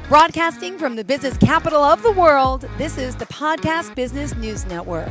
Broadcasting from the business capital of the world, this is the Podcast Business News Network.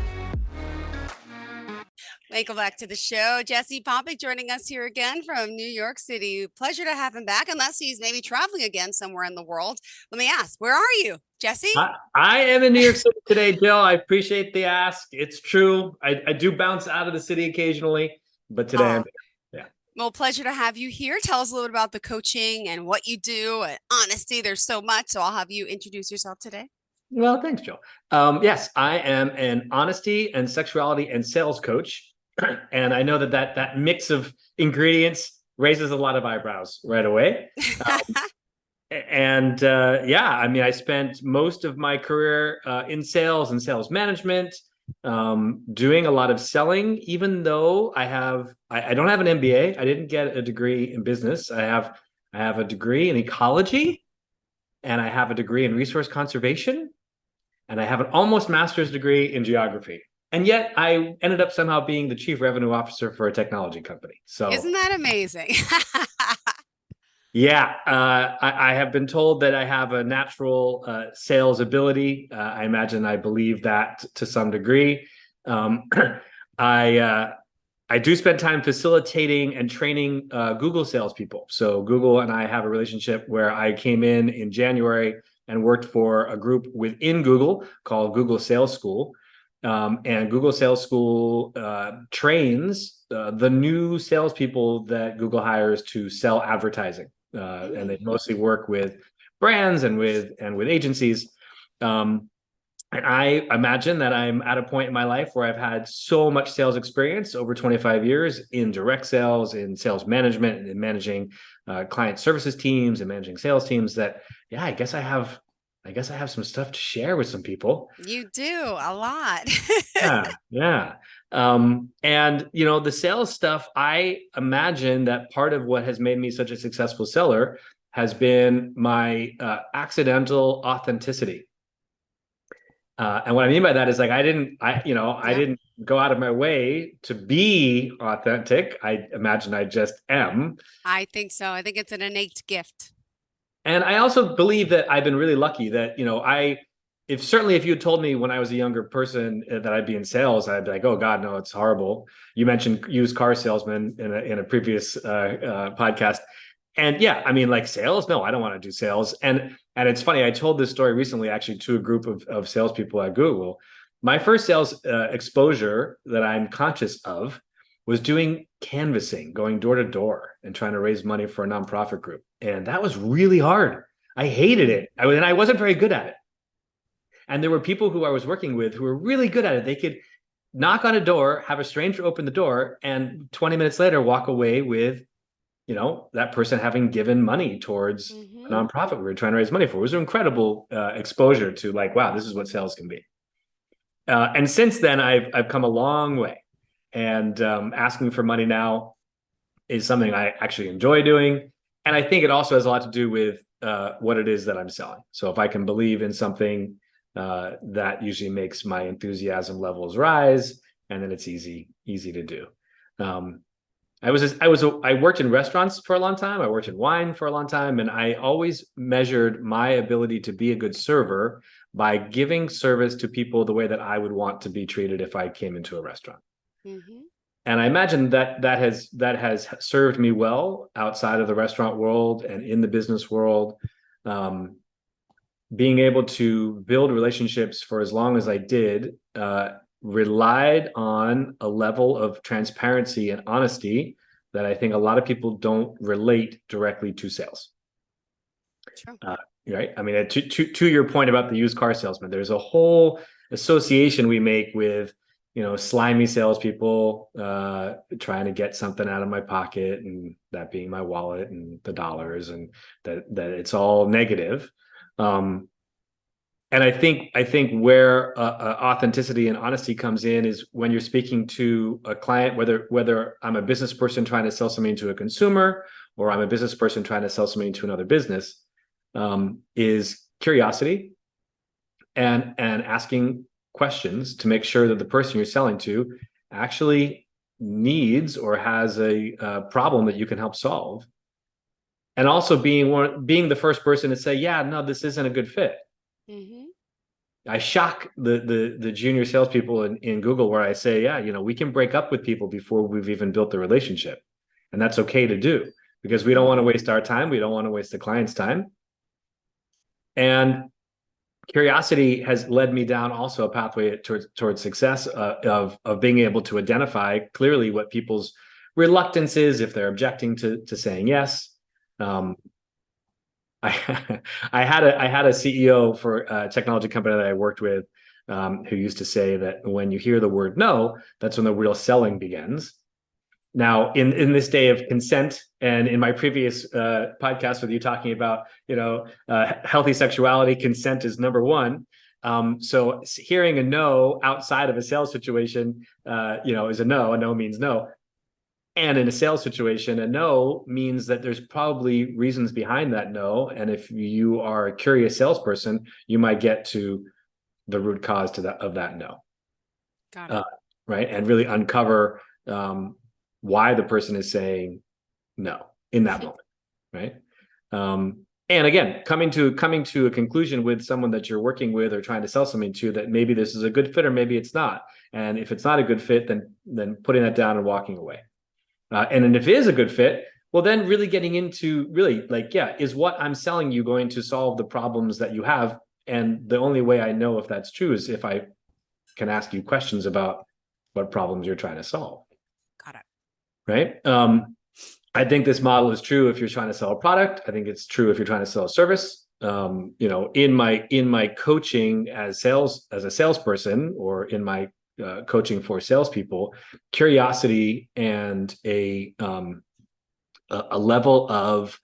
Welcome back to the show. Jesse Poppick joining us here again from New York City. Pleasure to have him back, unless he's maybe traveling again somewhere in the world. Let me ask, where are you, Jesse? I am in New York City today, Jill. I appreciate the ask. It's true. I do bounce out of the city occasionally, but today I'm here. Yeah. Well, pleasure to have you here. Tell us a little bit about the coaching and what you do. And honesty, there's so much. So I'll have you introduce yourself today. Well, thanks, Jill. Yes, I am an honesty and sexuality and sales coach. And I know that mix of ingredients raises a lot of eyebrows right away. I spent most of my career in sales and sales management, doing a lot of selling, even though I don't have an MBA. I didn't get a degree in business. I have a degree in ecology, and I have a degree in resource conservation, and I have an almost master's degree in geography. And yet I ended up somehow being the chief revenue officer for a technology company. So isn't that amazing? Yeah, I have been told that I have a natural sales ability. I believe that to some degree. I do spend time facilitating and training Google salespeople. So Google and I have a relationship where I came in January and worked for a group within Google called Google Sales School. And Google Sales School trains the new salespeople that Google hires to sell advertising. And they mostly work with brands and with agencies. And I imagine that I'm at a point in my life where I've had so much sales experience over 25 years in direct sales, in sales management, and in managing client services teams and managing sales teams that, yeah, I guess I have some stuff to share with some people. You do a lot. Yeah. And the sales stuff, I imagine that part of what has made me such a successful seller has been my accidental authenticity. And what I mean by that is, like, I didn't go out of my way to be authentic. I imagine I just am. I think so. I think it's an innate gift. And I also believe that I've been really lucky that, if you had told me when I was a younger person that I'd be in sales, I'd be like, oh God, no, it's horrible. You mentioned used car salesman in a previous podcast. And yeah, I mean, like, sales, no, I don't want to do sales. And it's funny, I told this story recently, actually, to a group of salespeople at Google. My first sales exposure that I'm conscious of was doing canvassing, going door to door and trying to raise money for a nonprofit group. And that was really hard. I hated it. And I wasn't very good at it. And there were people who I was working with who were really good at it. They could knock on a door, have a stranger open the door, and 20 minutes later walk away with, that person having given money towards a nonprofit we were trying to raise money for. It was an incredible exposure to, like, wow, this is what sales can be. And since then, I've come a long way. And asking for money now is something I actually enjoy doing. And I think it also has a lot to do with what it is that I'm selling. So if I can believe in something, that usually makes my enthusiasm levels rise, and then it's easy to do. I worked in restaurants for a long time. I worked in wine for a long time, and I always measured my ability to be a good server by giving service to people the way that I would want to be treated if I came into a restaurant. And I imagine that has served me well outside of the restaurant world and in the business world. Being able to build relationships for as long as I did relied on a level of transparency and honesty that I think a lot of people don't relate directly to sales. True. Right? I mean, to your point about the used car salesman, there's a whole association we make with, slimy salespeople trying to get something out of my pocket, and that being my wallet and the dollars, and that it's all negative. And I think where authenticity and honesty comes in is when you're speaking to a client, whether I'm a business person trying to sell something to a consumer, or I'm a business person trying to sell something to another business, is curiosity and asking questions to make sure that the person you're selling to actually needs or has a problem that you can help solve. and also being the first person to say, yeah, no, this isn't a good fit. Mm-hmm. I shock the junior salespeople in Google where I say, yeah, we can break up with people before we've even built the relationship. And that's okay to do because we don't want to waste our time. We don't want to waste the client's time. And curiosity has led me down also a pathway towards success of being able to identify clearly what people's reluctance is if they're objecting to saying yes. I I had a CEO for a technology company that I worked with who used to say that when you hear the word no, that's when the real selling begins. Now, in this day of consent, and in my previous podcast with you talking about healthy sexuality, consent is number one. So hearing a no outside of a sales situation, is a no. A no means no. And in a sales situation, a no means that there's probably reasons behind that no. And if you are a curious salesperson, you might get to the root cause of that no. Got it. Right. And really uncover why the person is saying no in that moment. Right. And again, coming to a conclusion with someone that you're working with or trying to sell something to, that maybe this is a good fit or maybe it's not. And if it's not a good fit, then putting that down and walking away. And then if it is a good fit, well, then really getting into really is what I'm selling you going to solve the problems that you have? And the only way I know if that's true is if I can ask you questions about what problems you're trying to solve. Got it. Right. I think this model is true if you're trying to sell a product. I think it's true if you're trying to sell a service. In my coaching as a salesperson, or in my coaching for salespeople, curiosity and a level of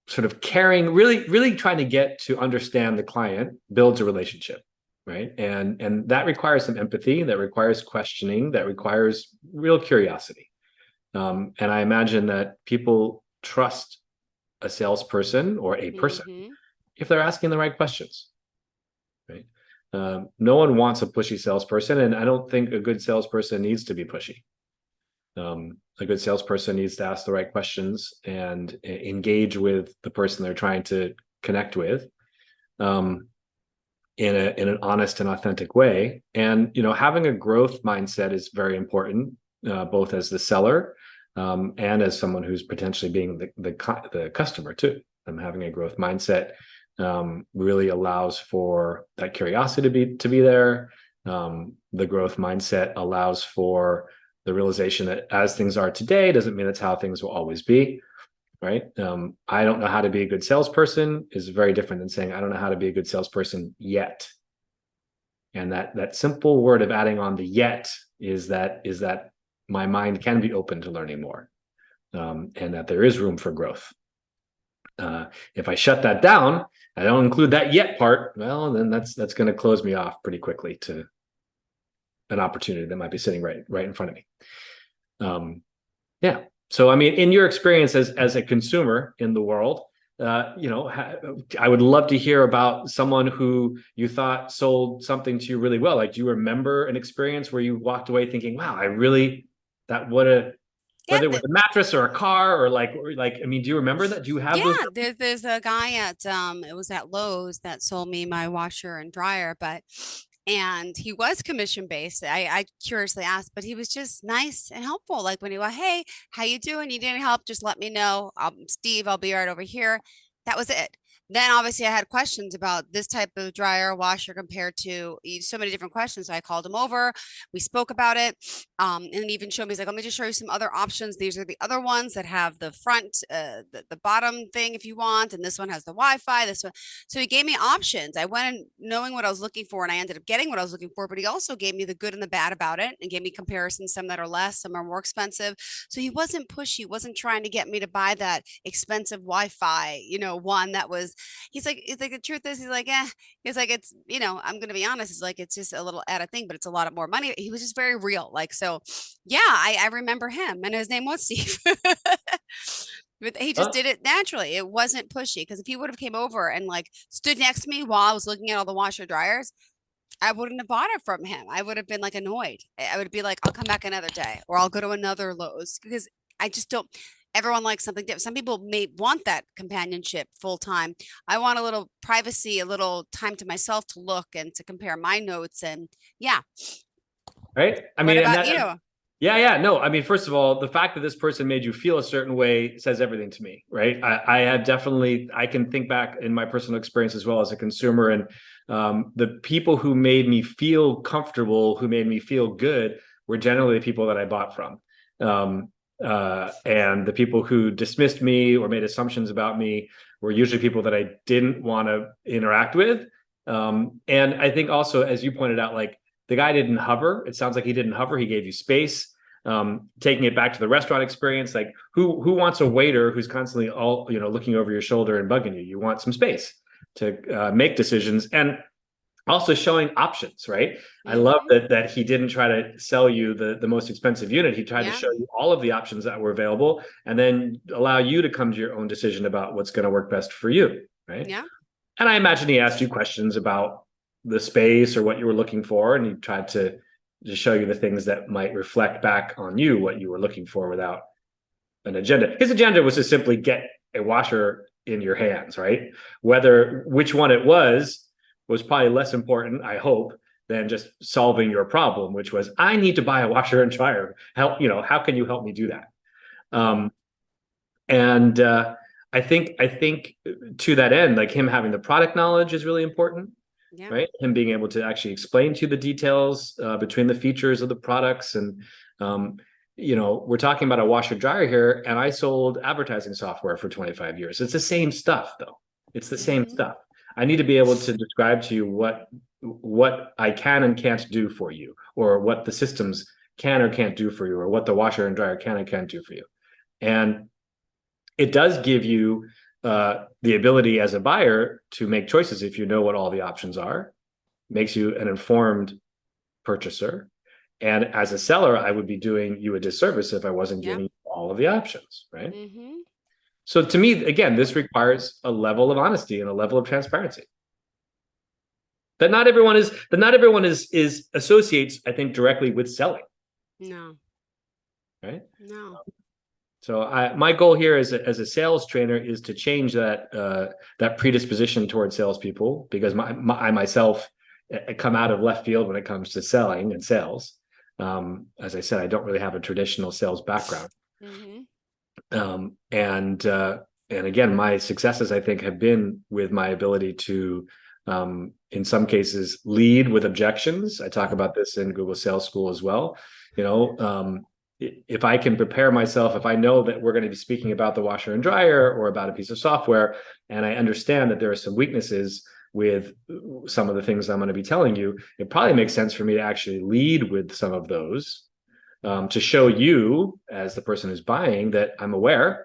sort of caring, really trying to get to understand the client builds a relationship, right? And that requires some empathy, that requires questioning, that requires real curiosity. And I imagine that people trust a salesperson or a person if they're asking the right questions, right? No one wants a pushy salesperson, and I don't think a good salesperson needs to be pushy. A good salesperson needs to ask the right questions and engage with the person they're trying to connect with in an honest and authentic way. And having a growth mindset is very important, both as the seller and as someone who's potentially being the customer too. Having a growth mindset really allows for that curiosity to be there. The growth mindset allows for the realization that as things are today doesn't mean that's how things will always be, right? I don't know how to be a good salesperson is very different than saying I don't know how to be a good salesperson yet. And that simple word of adding on the yet is that my mind can be open to learning more, and that there is room for growth. If I shut that down, I don't include that yet part, well, then that's going to close me off pretty quickly to an opportunity that might be sitting right in front of me. Yeah. So, I mean, in your experience as a consumer in the world, I would love to hear about someone who you thought sold something to you really well. Like, do you remember an experience where you walked away thinking, wow, whether it was a mattress or a car or I mean, do you remember that? Do you have those? There's a guy at it was at Lowe's that sold me my washer and dryer, and he was commission based. I curiously asked, but he was just nice and helpful. Like when he went, hey, how you doing? Need any help? Just let me know. Steve, I'll be right over here. That was it. Then obviously I had questions about this type of dryer washer compared to so many different questions. So I called him over. We spoke about it. And he even showed me, he's like, let me just show you some other options. These are the other ones that have the front, the bottom thing if you want. And this one has the Wi-Fi, this one. So he gave me options. I went in knowing what I was looking for, and I ended up getting what I was looking for, but he also gave me the good and the bad about it and gave me comparisons, some that are less, some are more expensive. So he wasn't pushy, wasn't trying to get me to buy that expensive Wi-Fi, one that was, he's like, the truth is, he's like, it's, I'm going to be honest. It's like, it's just a little added thing, but it's a lot of more money. He was just very real. Like, so yeah, I remember him, and his name was Steve. But he just did it naturally. It wasn't pushy. Because if he would have came over and stood next to me while I was looking at all the washer dryers, I wouldn't have bought it from him. I would have been annoyed. I would be like, I'll come back another day, or I'll go to another Lowe's, because I just don't. Everyone likes something different. Some people may want that companionship full time. I want a little privacy, a little time to myself to look and to compare my notes. And yeah. Right. I What mean, about you? Yeah. No, I mean, first of all, the fact that this person made you feel a certain way says everything to me, right? I have definitely, I can think back in my personal experience as well as a consumer, and the people who made me feel comfortable, who made me feel good, were generally the people that I bought from. And the people who dismissed me or made assumptions about me were usually people that I didn't want to interact with. And I think also, as you pointed out, like, the guy didn't hover. It sounds like he didn't hover. He gave you space. Taking it back to the restaurant experience, like, who wants a waiter who's constantly looking over your shoulder and bugging you? You want some space to make decisions, and also showing options, right? I love that he didn't try to sell you the most expensive unit. He tried to show you all of the options that were available, and then allow you to come to your own decision about what's going to work best for you, right? Yeah. And I imagine he asked you questions about the space or what you were looking for, and he tried to show you the things that might reflect back on you what you were looking for without an agenda. His agenda was to simply get a washer in your hands, right? Which one it was probably less important, I hope, than just solving your problem, which was, I need to buy a washer and dryer. How can you help me do that? I think to that end, like, him having the product knowledge is really important. Yeah. Right. Him being able to actually explain to you the details between the features of the products. And, we're talking about a washer dryer here, and I sold advertising software for 25 years. It's the same stuff, though. It's the same stuff. I need to be able to describe to you what I can and can't do for you, or what the systems can or can't do for you, or what the washer and dryer can and can't do for you. And it does give you the ability as a buyer to make choices if you know what all the options are. Makes you an informed purchaser. And as a seller, I would be doing you a disservice if I wasn't giving you all of the options, right? So to me, again, this requires a level of honesty and a level of transparency that not everyone is associates, I think, directly with selling. No. Right? No. So my goal here as a sales trainer is to change that predisposition towards salespeople, because I myself come out of left field when it comes to selling and sales. As I said, I don't really have a traditional sales background. And again, my successes, I think, have been with my ability to, in some cases, lead with objections. I talk about this in Google Sales School as well. If I can prepare myself, if I know that we're going to be speaking about the washer and dryer or about a piece of software, and I understand that there are some weaknesses with some of the things I'm going to be telling you, it probably makes sense for me to actually lead with some of those, to show you, as the person who's buying, that I'm aware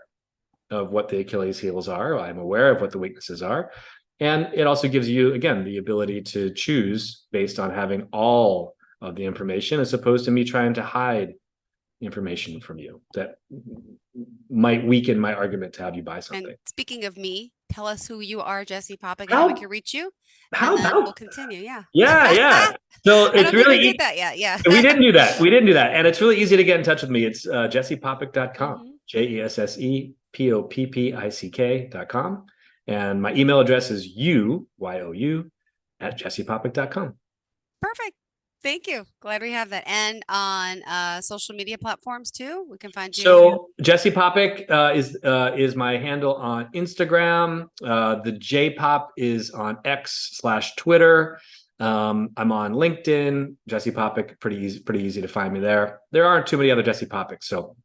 of what the Achilles heels are. I'm aware of what the weaknesses are. And it also gives you, again, the ability to choose based on having all of the information, as opposed to me trying to hide information from you that might weaken my argument to have you buy something. And speaking of me, tell us who you are, Jesse Poppick, and how we can reach you. How and then we'll continue. Yeah. So it's really, we did that yet. Yeah. We didn't do that. And it's really easy to get in touch with me. It's jessepoppick.com, JESSEPOPPICK.com. And my email address is UYOU@jessepoppick.com. Perfect. Thank you. Glad we have that. And on social media platforms too, we can find you. So Jesse Poppick is my handle on Instagram. The JPop is on X/Twitter. I'm on LinkedIn. Jesse Poppick, pretty easy to find me there. There aren't too many other Jesse Poppicks, so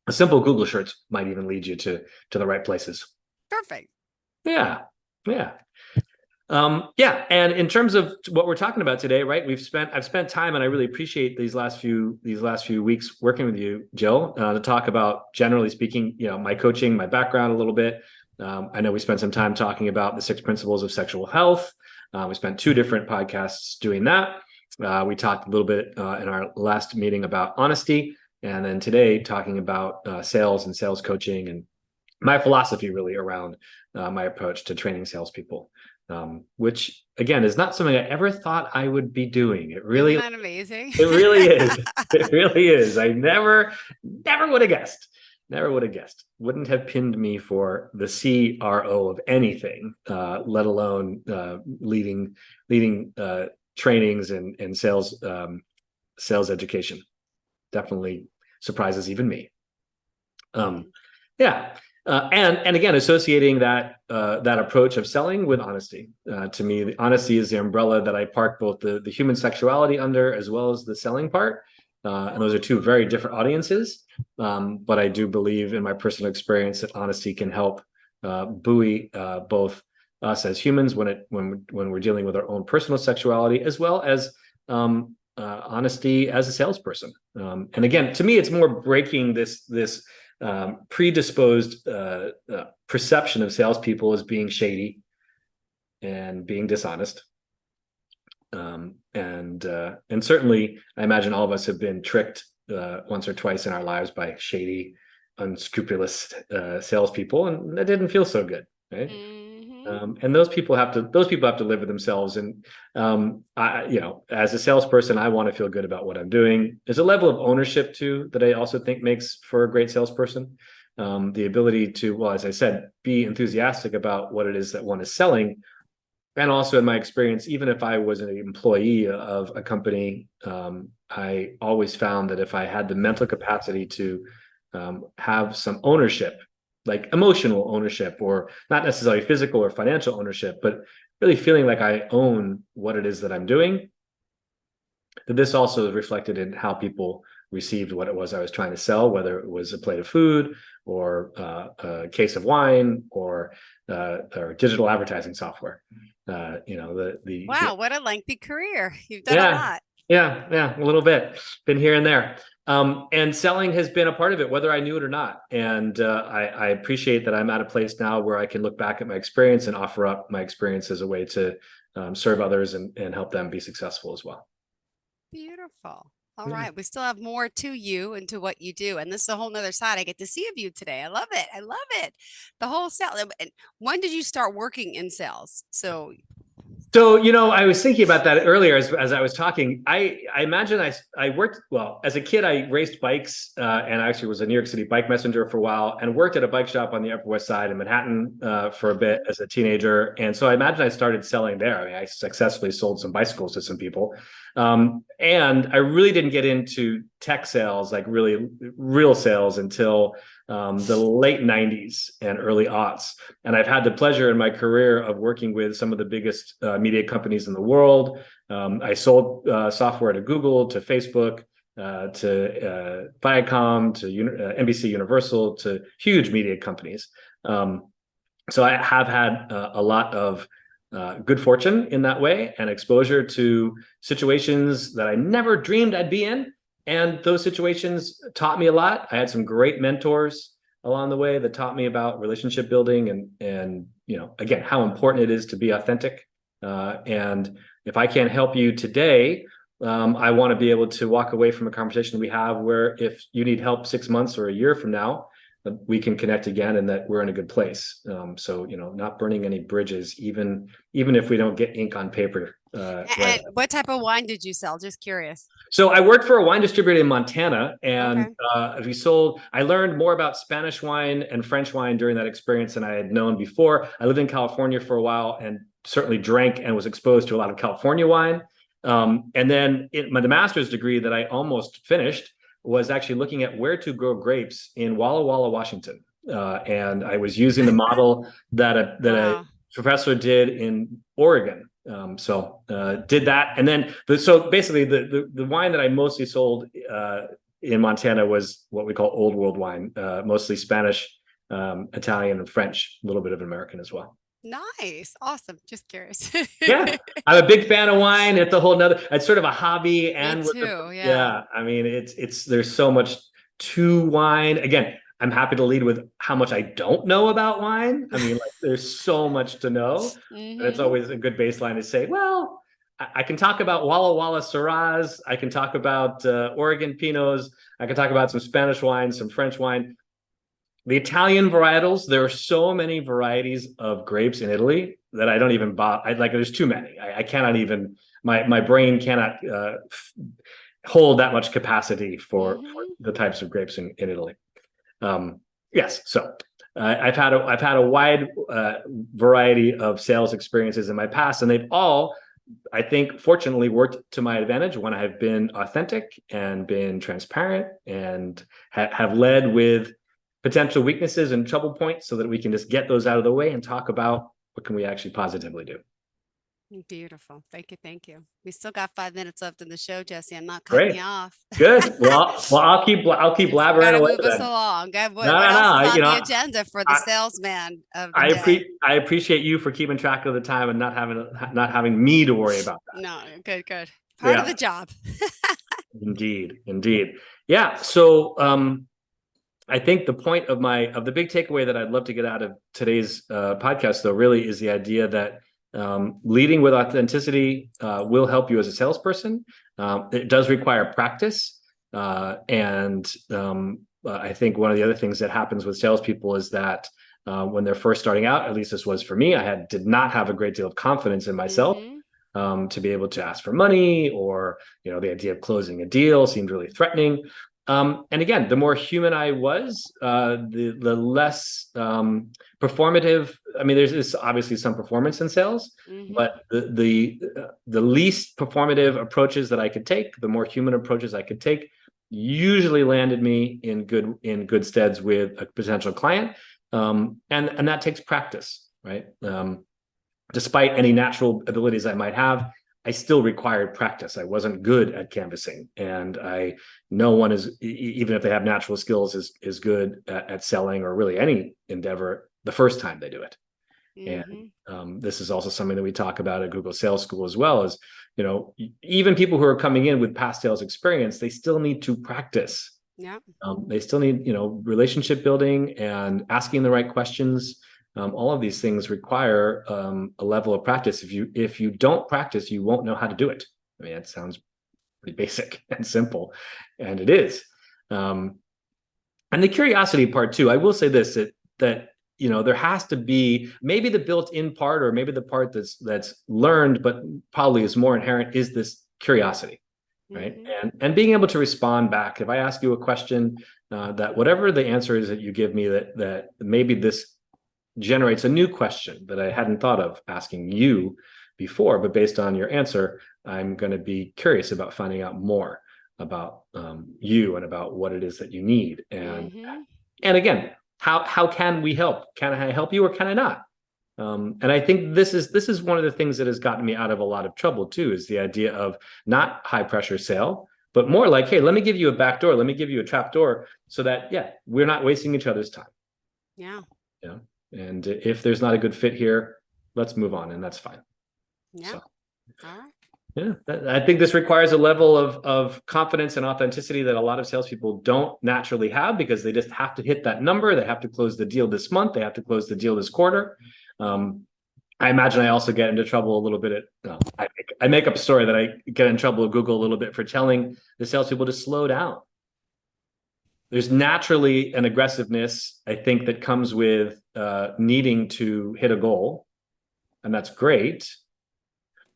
a simple Google search might even lead you to the right places. Perfect. Yeah. And in terms of what we're talking about today, right? I've spent time, and I really appreciate these last few weeks working with you, Jill, to talk about, generally speaking, my coaching, my background a little bit. I know we spent some time talking about the 6 principles of sexual health. We spent 2 different podcasts doing that. We talked a little bit in our last meeting about honesty, and then today talking about sales and sales coaching, and my philosophy really around my approach to training salespeople. Which again is not something I ever thought I would be doing. It really, isn't that amazing? It really is. It really is. I never would have guessed. Never would have guessed. Wouldn't have pinned me for the CRO of anything, let alone leading trainings and sales education. Definitely surprises even me. Yeah. And again, associating that approach of selling with honesty. To me, the honesty is the umbrella that I park both the human sexuality under, as well as the selling part. And those are two very different audiences. But I do believe, in my personal experience, that honesty can help buoy both us as humans when we're dealing with our own personal sexuality, as well as honesty as a salesperson. And again, to me, it's more breaking this predisposed perception of salespeople as being shady and being dishonest. And certainly, I imagine all of us have been tricked once or twice in our lives by shady, unscrupulous salespeople, and that didn't feel so good, right? And those people have to live with themselves. And as a salesperson, I want to feel good about what I'm doing. There's a level of ownership too that I also think makes for a great salesperson. The ability to, well, as I said, be enthusiastic about what it is that one is selling. And also, in my experience, even if I was an employee of a company, I always found that if I had the mental capacity to have some ownership, like emotional ownership, or not necessarily physical or financial ownership, but really feeling like I own what it is that I'm doing, that this also is reflected in how people received what it was I was trying to sell, whether it was a plate of food or a case of wine or digital advertising software. Wow, what a lengthy career. You've done a lot. Yeah, a little bit. Been here and there. And selling has been a part of it, whether I knew it or not. And I appreciate that I'm at a place now where I can look back at my experience and offer up my experience as a way to serve others and help them be successful as well. Beautiful. All right. We still have more to you and to what you do. And this is a whole nother side I get to see of you today. I love it. I love it. The whole sales. When did you start working in sales? So, I was thinking about that earlier as I was talking. I imagine I worked, well, as a kid, I raced bikes and I actually was a New York City bike messenger for a while and worked at a bike shop on the Upper West Side in Manhattan for a bit as a teenager. And so I imagine I started selling there. I mean, I successfully sold some bicycles to some people. And I really didn't get into tech sales, like really real sales, until the late 90s and early aughts. And I've had the pleasure in my career of working with some of the biggest media companies in the world. I sold software to Google, to Facebook, to Viacom, to NBC Universal, to huge media companies. So I have had a lot of good fortune in that way and exposure to situations that I never dreamed I'd be in. And those situations taught me a lot. I had some great mentors along the way that taught me about relationship building and again, how important it is to be authentic. And if I can't help you today, I want to be able to walk away from a conversation we have where if you need help 6 months or a year from now, we can connect again and that we're in a good place. So, not burning any bridges, even if we don't get ink on paper. And what type of wine did you sell? Just curious. So I worked for a wine distributor in Montana, and I learned more about Spanish wine and French wine during that experience than I had known before. I lived in California for a while and certainly drank and was exposed to a lot of California wine. And then the master's degree that I almost finished was actually looking at where to grow grapes in Walla Walla, Washington. And I was using the model that a professor did in Oregon. Did that. And then, so basically the wine that I mostly sold in Montana was what we call old world wine, mostly Spanish, Italian, and French, a little bit of American as well. Nice. Awesome. Just curious. Yeah. I'm a big fan of wine. It's a whole nother, it's sort of a hobby. And Me too. Yeah. I mean, there's so much to wine. Again, I'm happy to lead with how much I don't know about wine. I mean, there's so much to know. And it's always a good baseline to say, well, I can talk about Walla Walla Syrahs. I can talk about Oregon Pinots. I can talk about some Spanish wine, some French wine. The Italian varietals, there are so many varieties of grapes in Italy that I don't even bother. There's too many. I cannot even, my brain cannot hold that much capacity for the types of grapes in Italy. Yes. So I've had a wide variety of sales experiences in my past, and they've all, I think, fortunately worked to my advantage when I've been authentic and been transparent and have led with potential weaknesses and trouble points so that we can just get those out of the way and talk about what can we actually positively do. Beautiful. Thank you. Thank you. We still got 5 minutes left in the show, Jesse. I'm not cutting Great. you off. Good. Well, I'll keep blabbering Got to away move us then. along. No, What else is on you the know, agenda for the I, salesman of the day? I appreciate you for keeping track of the time and not having me to worry about that. No, good. Part of Yeah, the job. indeed. Yeah. So I think the point of the big takeaway that I'd love to get out of today's podcast, though, really is the idea that leading with authenticity will help you as a salesperson. It does require practice, and I think one of the other things that happens with salespeople is that when they're first starting out, at least this was for me, did not have a great deal of confidence in myself. To be able to ask for money, or the idea of closing a deal seemed really threatening. And again, the more human I was, the less performative. I mean, there's obviously some performance in sales, but the least performative approaches that I could take, the more human approaches I could take, usually landed me in good steads with a potential client. And that takes practice, right? Despite any natural abilities I might have, I still required practice. I wasn't good at canvassing, and no one is, even if they have natural skills, is good at selling or really any endeavor the first time they do it. And this is also something that we talk about at Google Sales School as well. Is even people who are coming in with past sales experience, they still need to practice. Yeah. They still need relationship building and asking the right questions. All of these things require a level of practice. If you don't practice, you won't know how to do it. I mean, it sounds pretty basic and simple, and it is. And the curiosity part too. I will say this: that there has to be maybe the built-in part, or maybe the part that's learned, but probably is more inherent, is this curiosity, right? And being able to respond back. If I ask you a question, that whatever the answer is that you give me, that maybe this generates a new question that I hadn't thought of asking you before, but based on your answer, I'm going to be curious about finding out more about you and about what it is that you need. And again, how can we help? Can I help you, or can I not? And I think this is one of the things that has gotten me out of a lot of trouble too, is the idea of not high pressure sale, but more like, hey, let me give you a back door, let me give you a trap door, so that we're not wasting each other's time. Yeah. And if there's not a good fit here, let's move on, and that's fine. Yeah. So, all right. Yeah, I think this requires a level of confidence and authenticity that a lot of salespeople don't naturally have, because they just have to hit that number. They have to close the deal this month. They have to close the deal this quarter. I imagine I also get into trouble a little bit I make up a story that I get in trouble with Google a little bit for telling the salespeople to slow down. There's naturally an aggressiveness, I think, that comes with needing to hit a goal, and that's great.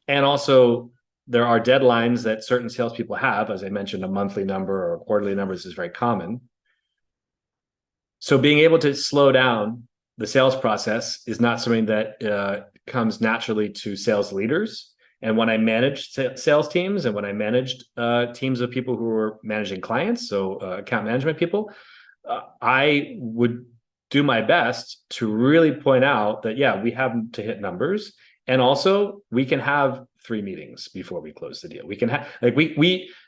And also, there are deadlines that certain salespeople have. As I mentioned, a monthly number or quarterly numbers is very common. So being able to slow down the sales process is not something that comes naturally to sales leaders. And when I managed sales teams, and when I managed teams of people who were managing clients, so account management people, I would do my best to really point out that, we have to hit numbers. And also, we can have 3 meetings before we close the deal. We can have,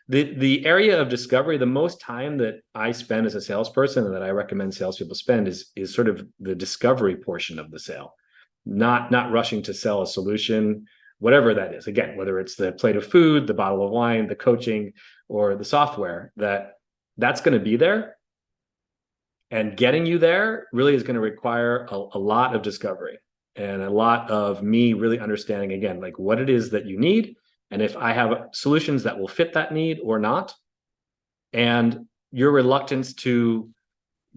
the area of discovery, the most time that I spend as a salesperson, and that I recommend salespeople spend, is sort of the discovery portion of the sale, not rushing to sell a solution, whatever that is. Again, whether it's the plate of food, the bottle of wine, the coaching, or the software, that's going to be there. And getting you there really is going to require a lot of discovery, and a lot of me really understanding, again, like what it is that you need, and if I have solutions that will fit that need or not. And your reluctance to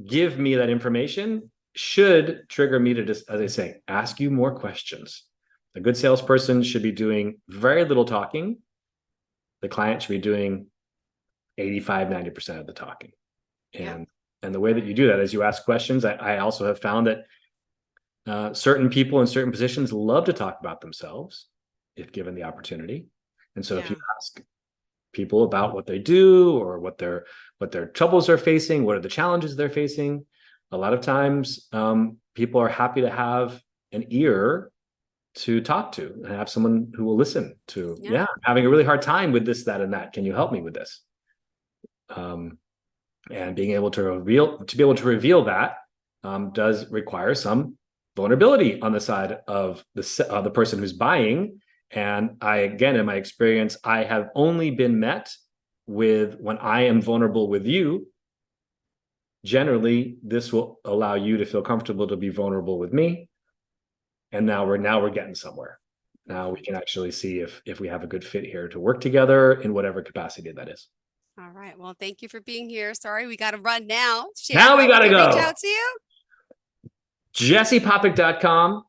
give me that information should trigger me to just, as I say, ask you more questions. A good salesperson should be doing very little talking. The client should be doing 85, 90% of the talking. And And the way that you do that is you ask questions. I also have found that certain people in certain positions love to talk about themselves if given the opportunity. And so if you ask people about what they do or what their troubles are facing, what are the challenges they're facing, a lot of times people are happy to have an ear to talk to and have someone who will listen to, I'm having a really hard time with this, that, and that. Can you help me with this? And being able to reveal that does require some vulnerability on the side of the person who's buying. And again, in my experience, I have only been met with when I am vulnerable with you. Generally, this will allow you to feel comfortable to be vulnerable with me. And now we're getting somewhere. Now we can actually see if we have a good fit here to work together in whatever capacity that is. All right. Well, thank you for being here. Sorry, we got to run now. Now we got to go. Reach out to you. JessePoppick.com.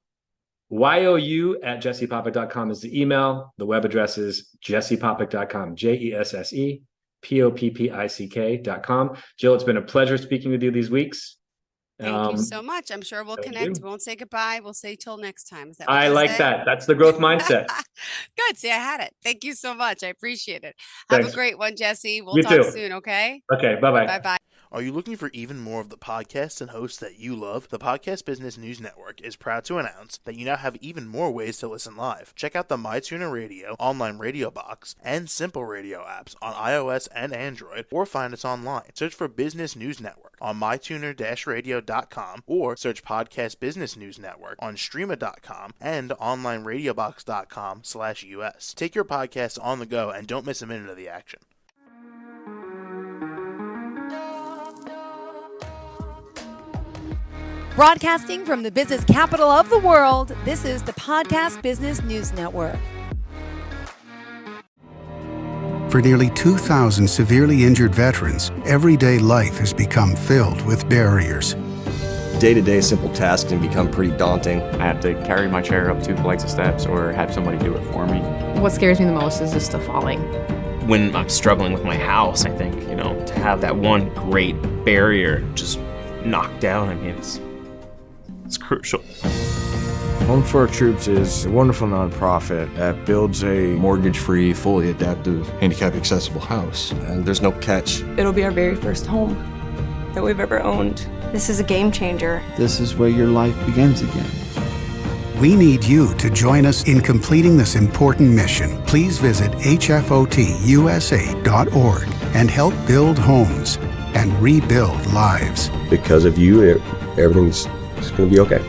YOU@JessePoppick.com is the email. The web address is JessePoppick.com. JessePoppick.com. Jill, it's been a pleasure speaking with you these weeks. Thank you so much. I'm sure we'll connect. We won't say goodbye. We'll say till next time. Is that what I like say? that. That's the growth mindset. Good. See, I had it. Thank you so much. I appreciate it. Thanks. Have a great one, Jesse. We'll You talk too. soon, okay? Okay, bye-bye. Bye-bye. Are you looking for even more of the podcasts and hosts that you love? The Podcast Business News Network is proud to announce that you now have even more ways to listen live. Check out the MyTuner Radio, online radio box, and Simple Radio apps on iOS and Android, or find us online. Search for Business News Network on mytuner-radio.com, or search Podcast Business News Network on streama.com and onlineradiobox.com/US. Take your podcast on the go and don't miss a minute of the action. Broadcasting from the business capital of the world, this is the Podcast Business News Network. For nearly 2,000 severely injured veterans, everyday life has become filled with barriers. Day-to-day simple tasks can become pretty daunting. I have to carry my chair up 2 flights of steps or have somebody do it for me. What scares me the most is just the falling. When I'm struggling with my house, I think, to have that one great barrier just knocked down, it's crucial. Home for Our Troops is a wonderful nonprofit that builds a mortgage-free, fully adaptive, handicap-accessible house. And there's no catch. It'll be our very first home that we've ever owned. This is a game changer. This is where your life begins again. We need you to join us in completing this important mission. Please visit hfotusa.org and help build homes and rebuild lives. Because of you, everything's going to be okay.